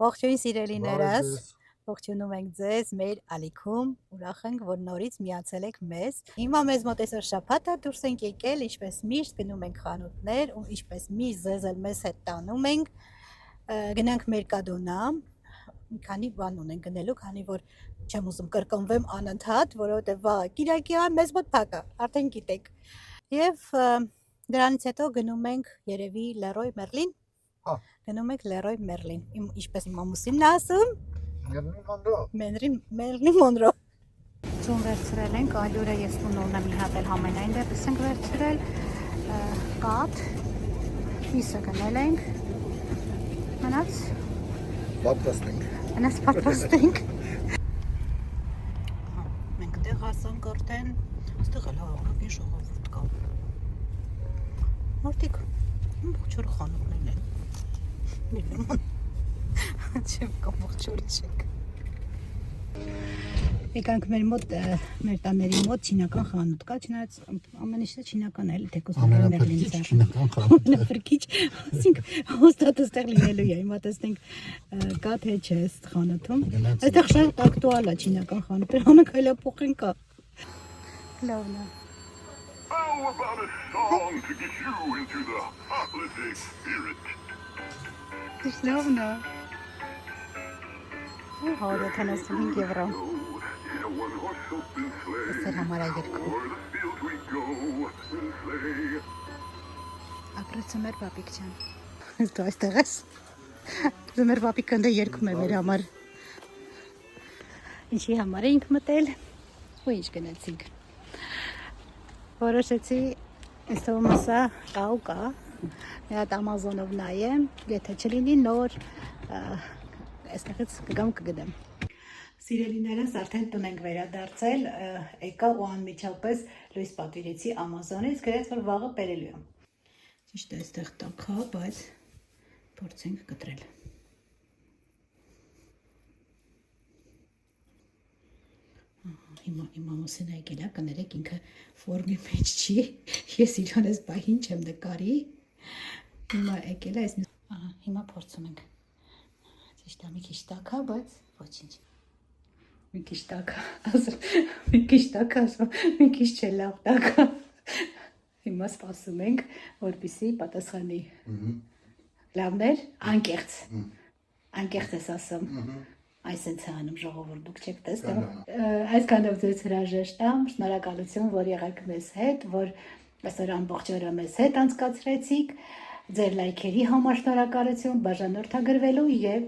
Ողջույն սիրելիներս, ողջունում ենք ձեզ մեր ալիքում, ուրախ ենք, որ նորից միացել եք մեզ։ Հիմա մեզ մոտ այսօր շաբաթ է, դուրս ենք եկել, ինչպես միշտ գնում ենք խանութներ, ու ինչպես միշտ ձեզ էլ մեզ հետ տանում ենք, գնանք Մերկադոնա, մի քանի բան ունենք գնելու, քանի որ չեմ ուզում կրկնվեմ անընդհատ, որովհետև վաղը Կիրակի է, մեզ մոտ փակ է, արդեն գիտեք։ Եվ դրանից հետո գնում ենք երևի Լերոյ Մերլին։ Գնում ենք Լերոյ Մերլին, ինչպես իմ ամուսինն է ասում, Մերլին Մոնրո։ Ձուն վերցրել ենք, ալյուրը ես տուն ունեմ մի հատ էլ համենայն դեպս ենք վերցրել, կաթ, միսը գնել ենք, մնաց պատրաստենք։ Մենք տեղ հասանք արդեն, աստեղ էլ հավաքին շողովուրդ կա։ Մարդիկ, ողջոր խանութներն են։ Չեմ կամ ողջոր չեք։ Եկանք մեր մոտ, մեր տաների մոտ չինական խանութ կա, չնայած ամեն ինչը չինական է, թեկուզ Մերլինից է։ Ամենափրկիչ, ասինք հոստատը ստեղ լինելու է, հիմա տեսնենք կա թե չէ ըստ խանութում։ Այստեղ շատ ակտուալ է չինական խանութը, ամեն քայլափոխին կա։ Լավն է։ How about a song to get you into the holiday spirit? Լավն է։ Հորը 75 եվրո։ Սեր համար է երկու։ Ապրեցը մեր պապիկ չան։ Դու այստեղ ես։ Դու մեր պապիկը ընդ երկում է մեր համար։ Ինչի համար էինք մտել ու ինչ գնացինք։ Որոշեցի այս Թոմասը կա ու կա։ Մի հատ Ամազոնով նայեմ, եթե չլինի նոր այստեղից կգամ կգնեմ։ Սիրելիներս արդեն տուն ենք վերադարձել, եկա ու անմիջապես լույս պատվիրեցի Ամազոնից, գրեց որ վաղը բերելու եմ։ Ճիշտ է, այստեղ տաք է, բայց փորձենք կտրել։ Հիմա իմ ամուսինը եկել է, կներեք ինքը ֆորմի մեջ չի, ես իրան ես բահին չեմ նկարի, հիմա եկել է, հիմա փորձում ենք, ճիշտ է մի քիչ տաք է, բայց ոչինչ, մի քիչ տաք է, մի քիչ չէ լավ տաք է, հիմա սպասում ենք, որպեսզի պատասխանի, լավներ, անկեղծ ես ասում, այսենց է անում ժողովուրդ, դուք չեք տեսնում, այսքանով ձեզ հրաժեշտամ, շնորհակալություն, որ եղեք մեզ հետ, որ այսօր ամբողջ օրը մեզ հետ անցկացրեցիք, ձեր լայքերի համար շնորհակալություն, բաժանորդագրվելու և